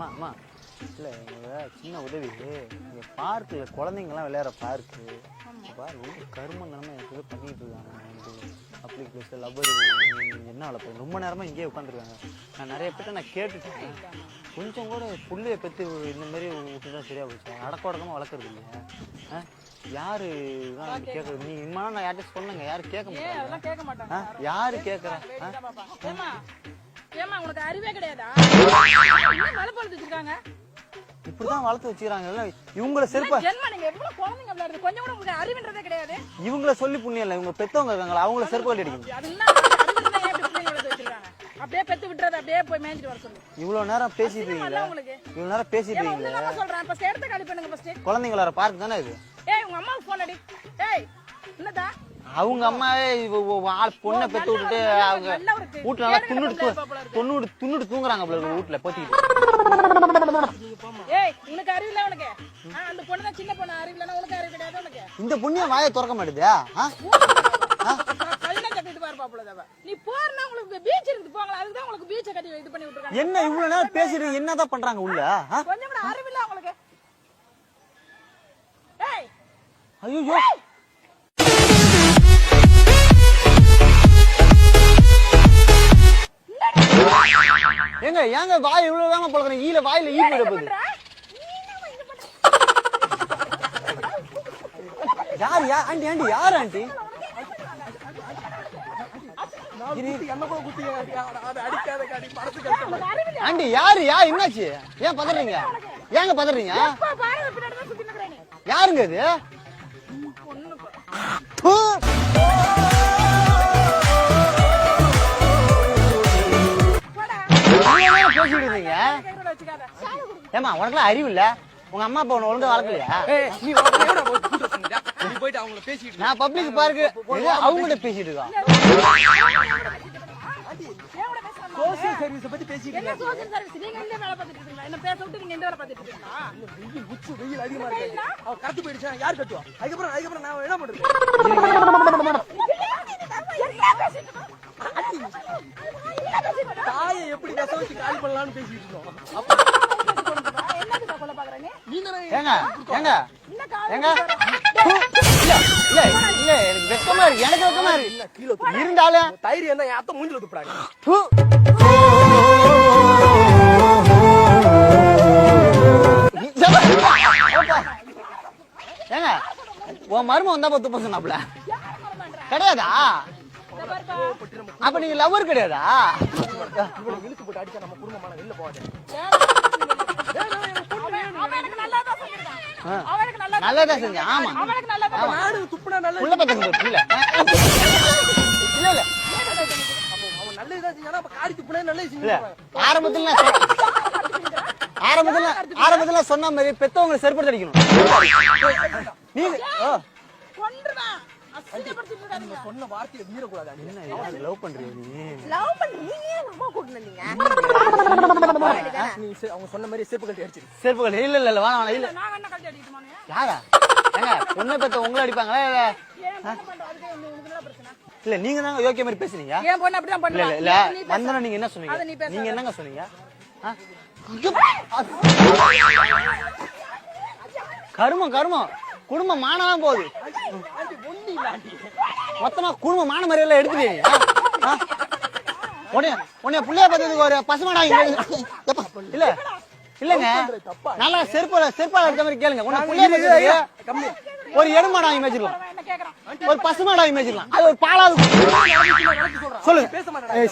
அம்மா இல்லை சின்ன உதவி இங்கே பார்க்கில் குழந்தைங்கலாம் விளையாடுற பார்க்கு ரொம்ப கருமம் தானே எனக்கு பண்ணிட்டு இருக்காங்க. பப்ளிக் பிளேஸில் லப்பர் என்ன வளர்ப்பேன் ரொம்ப நேரமாக இங்கேயே உட்காந்துருக்காங்க. நான் நிறைய பேர்ட்ட நான் கேட்டுட்டேன், கொஞ்சம் கூட புள்ளையை பற்றி இந்தமாரி விட்டு தான் சரியாக போச்சு. அடக்க உடக்கமாக வளர்க்குறது இல்லையா? யாரு தான் கேட்குறது? நீ இம்மா நான் யார்கிட்ட சொல்லுங்க, யாரும் கேட்க மாட்டாங்க. யாரு கேட்குறா? உனக்கு அறிவே கிடையாதா? இப்படிதான் வளர்த்து வச்சுக்கிறாங்க. இவங்கள செருப்பா கொஞ்சம் கூட உங்களுக்கு அறிவுன்றதே கிடையாது. இவங்கள சொல்லி புண்ணியம் இல்லை, இவங்க பெத்தவங்க இருக்காங்களா அவங்கள செருப்பு கட்டி அடிக்கணும். அப்படியே பெத்து விட்டுறது, அப்படியே போய் மேய்ஞ்சிட்டு வர சொல்லு. இவ்வளவு நேரம் பேசிட்டு இருக்கீங்களா? இவ்வளவு நேரம் பேசிட்டு இருக்கீங்களா? சொல்றேன் ஃபர்ஸ்ட் எடுத்து காலி பண்ணுங்க ஃபர்ஸ்ட். குழந்தைங்கள வர பார்க் தானே இது? ஏய் உங்க அம்மாவுக்கு போன் அடி. ஏய் என்னடா அவங்க அம்மாவே பொண்ணை பெத்து விட்டுட்டு அவங்க வீட்டுல நல்லா துண்ணுட்டு தூங்குறாங்க வீட்டுல போத்திட்டு. ஏய் உனக்கு அறிவு இல்ல? உனக்கு அந்த பொண்ணு தான் சின்ன பொண்ணு, அறிவு இல்லனா உனக்கு அறிவு கிடையாது. உனக்கு இந்த பொண்ணிய வாயை திறக்க மாட்டேதா? கல்யாணம் கட்டிட்டு பாரு பாப்புலதவ. நீ போறனா உங்களுக்கு பீச் இருக்கு போங்களா, அதுக்கு தான் உங்களுக்கு பீச்சை கட்டி இது பண்ணி விட்டுருக்காங்க. என்ன இவ்வளவு நேரம் பேசிட்டு என்னதான் பண்றாங்க உள்ள? கொஞ்சம் கூட அறிவு இல்ல உங்களுக்கு? ஏய் ஐயோ ஏங்க ஏங்க வாய் இவ்வளவு தாங்க பழக்கிறேன், ஈல வாயில ஈ போயிட போகுது. யார் ஆண்டி? ஆண்டி யார் ஆண்டி? ஆண்டி யாரு? என்னாச்சு? ஏன் பதறீங்க? ஏங்க பதறீங்க? யாருங்க இது? ஏமா உனக்குலாம் அறிவு இல்ல? உங்க அம்மா அப்பா உன்னை ஒழுங்கா வளர்க்கலையா? நான் பப்ளிக் பார்க்கு அவங்ககிட்ட பேசிட்டு இருக்கோம். சோசியல் சர்வீஸ் பத்தி பேசிட்டு இருக்கீங்க. சோசியல் சர்வீஸ் நீங்க என்ன வேலை பார்த்துட்டு இருக்கீங்க? என்ன பேச விட்டு நீங்க இந்த வேலை பார்த்துட்டு இருக்கீங்களா? உச்சு வெயில் அதிகமா இருக்கு. அவ கத்து போயிடுச்சா யார் கட்டுவா? அதுக்கப்புறம் நான் என்ன பண்றது? தாயை எப்படி பேச வச்சு கால் பண்ணலாம்னு பேசிட்டு இருக்கோம். என்னதுக்கு கொலை பாக்குறீங்க? நீங்க ஏங்க இல்ல எனக்கு வெக்கமா இருக்கு, எனக்கு வெக்கமா இருக்கு. இருந்தாலும் தைரியம் என்ன அத்தை மூஞ்சில துப்புறாங்க. ஏங்க உன் மரும வந்தா துப்ப சொன்னாப்ல கிடையாதா? அப்ப நீங்க லவர் கிடையாதா? இழுத்து போட்டு அடிச்சா நம்ம குடும்பமான வெளில போகாது. நல்லதா செஞ்ச. ஆமா துப்புனா நல்ல உள்ள பத்தங்க இல்ல இல்ல அவன் நல்லதா செஞ்சானா அப்ப காரி துப்புனா நல்லது இல்ல. செஞ்சான். ஆரம்பத்துல சொன்ன மாதிரி பெத்தவங்களை செருப்படுத்தி அடிக்கணும். நீங்க கொன்றுவேன். அசிங்கப்படுத்திட்டு இருக்காதீங்க. சொன்ன வார்த்தையை மீற கூடாது. என்ன லவ் பண்றீங்க? நீங்க ரொம்ப கூட்டனீங்க. நீ அவங்க சொன்ன மாதிரி செருப்பு கட்டி அடிச்சிரு. செருப்பு கட்டி இல்ல வேணாம் இல்ல. நான் என்ன கழட்டி அடிக்கணுமா? யாரா? ஏங்க பொண்ணை பெத்த உங்களை அடிப்பாங்களா இல்ல? ஏன் பண்ண அதுக்கு உங்களுக்கு என்ன பிரச்சனை? இல்ல நீங்க தான் யோக்கிய மாதிரி பேசுனீங்க. ஏன் பொண்ணு அப்படிதான் பண்ணுவா? இல்ல வந்தன நீங்க என்ன சொன்னீங்க? நீங்க என்னங்க சொன்னீங்க? கருமம் குடும்பம் மானதான் போகுது. மொத்தமா குடும்ப மான மாதிரி எல்லாம் எடுத்துட்டீங்க. உன்னைய புள்ளைய பார்த்ததுக்கு ஒரு பசுமாடா இல்ல இல்லங்க நல்லா செருப்பால எடுத்த மாதிரி கேளுங்க. உன்னை புள்ளைய பார்த்ததுக்கு ஒரு எருமாடா வாங்கி வச்சிருக்கலாம், ஒரு பசுமாடா வாங்கி வச்சிருக்கலாம். அது ஒரு பாலாவது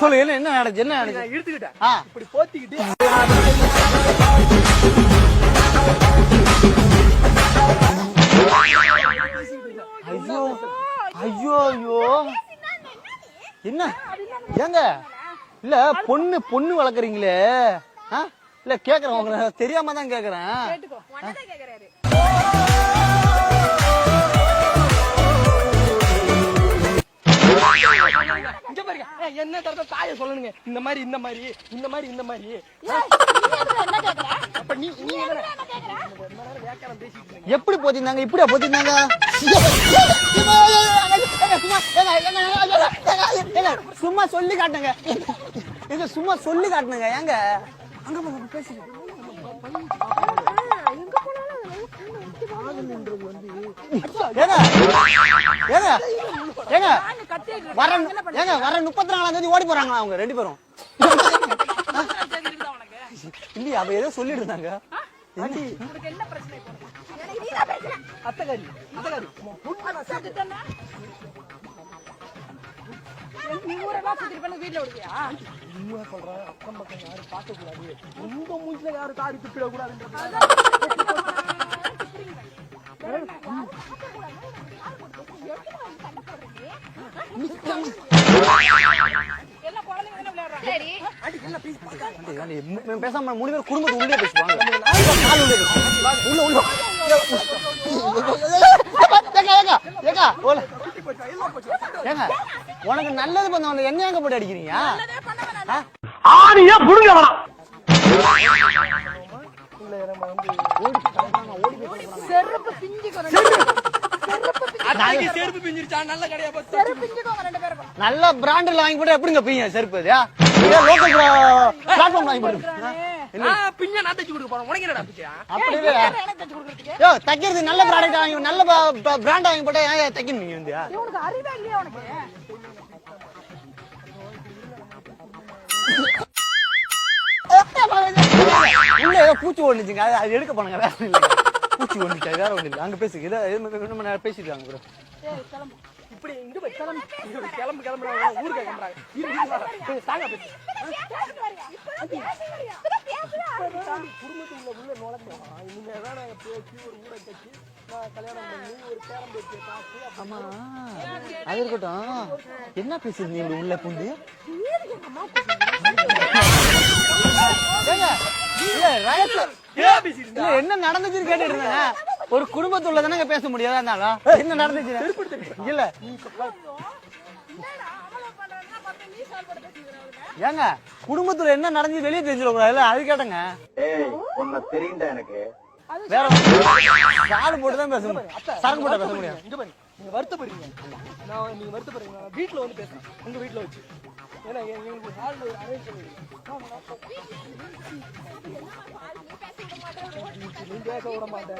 சொல்லு என்ன நடந்துச்சு? எடுத்துக்கிட்டேன் இப்படி போத்திக்கிட்டு ஐயோ என்ன ஏங்க இல்ல பொண்ணு வளர்க்குறீங்களே? இல்ல கேக்குறேன், உங்களை தெரியாம தான் கேக்குறேன். என்ன தரத தாய சொல்லணுங்க. இந்த மாதிரி அப்ப நீ எப்படி போத்திருந்தாங்க? இப்படியா போத்திருந்தாங்க? சும்மா சொல்லி காட்டுங்க, ஏங்க அங்க பேசி வர 34ஆம் தேதி ஓடி போறாங்களா அவங்க 2 பேரும்? இல்லையா அவ ஏதோ சொல்லிட்டு இருந்தாங்க. அத்தகாரி வீட்டுல விடுவியா? சொல்றேன், அக்கம் பக்கம் யாரும் பார்க்க கூடாது, உங்க மூஞ்சில யாரும் காரி துப்பிட கூடாதுன்றது. பேசாம 3 பேர் குடும்பத்து உள்ளே பேசுவாங்க. உனக்கு நல்லது பண்ண என்ன எங்க போட்டு அடிக்கிறீங்க? ஆணியா புடுங்க வேணாம். செருப்பு பிஞ்சுக்கோ, செருப்பு பிஞ்சிருச்சா? நல்ல கடையா பார்த்து செருப்பு பிஞ்சுக்கோங்க 2 பேரும். நல்ல பிராண்ட்ல வாங்கி போட்டு எப்படிங்க பீங்க செருப்பு? லோக்கல் பிளாட்ஃபார்ம் வாங்கி போட்டு பிஞ்ச நான் தச்சு கொடுக்க போறேன். உனக்கு என்னடா பிச்சா? அப்படி இல்ல. யோ தைக்கிறது நல்ல ப்ராடக்ட் வாங்கி நல்ல பிராண்ட் வாங்கி போட்டா ஏன் தைக்கணும் நீங்க வந்து? உனக்கு அறிவே இல்லையா உனக்கு? உள்ள ஏதோ பூச்சி ஓடுச்சுங்க, அது எடுக்க போனாங்க. வேற இல்ல, பூச்சி ஓடுச்சு, வேற ஒண்ணு இல்ல. அங்க பேசுங்க, இதை பேசிட்டு இருக்காங்க ப்ரோ. இப்படி இங்க போய் கிளம்பு கிளம்புறாங்க, ஊருக்கு கிளம்புறாங்க. குடும்பத்துக்குள்ள உள்ள நுழைக்கலாம். இனிமேதான் நாங்க பேசி ஒரு ஊரை கட்டி கல்யாணம் பண்ணி ஒரு பேரம் பேச்சு பார்த்து. ஆமா அது இருக்கட்டும், என்ன பேசுறீங்க உள்ள பூந்து? என்ன நடந்துச்சுன்னு கேட்டுட்டு இருந்தேன். ஒரு குடும்பத்துள்ள தானே பேச முடியாதா இருந்தாலும் என்ன நடந்துச்சு இல்ல. ஏங்க குடும்பத்துல என்ன நடந்து வெளியே தெரிஞ்சிடக்கூடாது, அது கேட்டங்க. தெரியுண்டா எனக்கு. வேற சாடு போட்டுதான் பேச முடியும், சரக்கு போட்டா பேச முடியும். நீங்க வருத்தப்படுறீங்க, நீங்க வருத்தப்படுறீங்க. வீட்டுல வந்து பேசுறேன், உங்க வீட்டுல வச்சு. ஏன்னா எங்களுக்கு ஹால் அரேஞ்ச் பண்ணி பேச விட மாட்டேன்.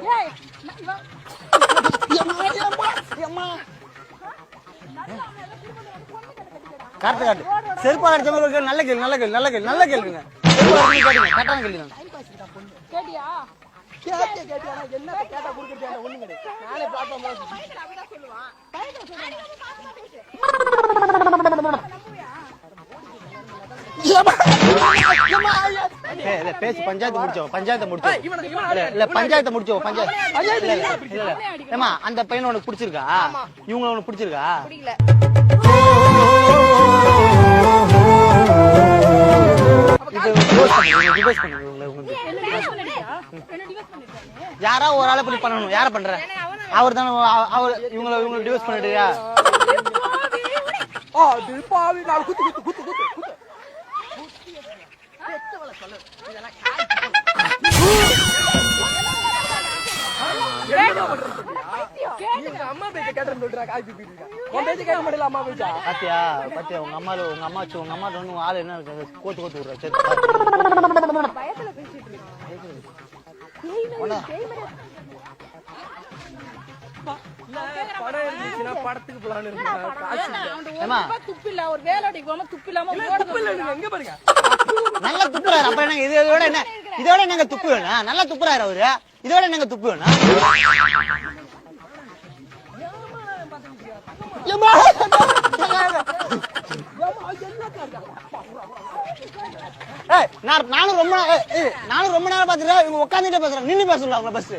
காட்டு காட்டு செருப்பா அடிச்சவங்களுக்கு நல்ல கேள்வி, நல்ல கேள்வி, நல்ல கேள்வி, நல்ல கேள்விங்க. கரெக்டான கேள்வி தான். கேட்டியா? கேட்டியா? என்ன கேட்டா கொடுக்குறது ஒண்ணு கிடையாது. நானே பிளாட்ஃபார்ம் பேசி பஞ்சாயத்து முடிச்சோம், பஞ்சாயத்தை முடிச்சோம். இல்ல பஞ்சாயத்தை முடிச்சோம், பஞ்சாயத்து. ஏமா அந்த பையனை உனக்கு பிடிச்சிருக்கா? இவங்க உனக்கு பிடிச்சிருக்கா? யாரா ஒரு ஆளை இப்படி பண்ணணும், யார பண்ற? அவர் தானே இவங்களை டிவோர்ஸ் பண்ணிட்டுயா? பாவி நாலு குத்து குத்து குத்து குத்து குத்து. அம்மா பேச்ச கேட்டேன்னு சொல்றாங்க. உன் பேச்ச கேட்க மாட்டேல அம்மா பேச்சா? பாத்தியா பாத்தியா உங்க அம்மா வந்து ஆளு என்ன கோத்து கோத்து விடுற. சரி படம் இருந்துச்சுன்னா படத்துக்கு போலான்னு இருக்கேன். ஒரு வேலைக்கு போகாம துப்பு இல்லாம எங்க பாருங்க நல்லா துப்புறாரு. அப்ப என்ன இதோட என்ன, இதோட என்னங்க துப்பு வேணும்? நல்லா துப்புறாரு அவரு, இதோட என்னங்க துப்பு வேணும்? நானும் ரொம்ப நேரம் பாத்துட்டு இவங்க உட்காந்துட்டே பேசுறேன். நின்னு பேசல அவங்க பஸ்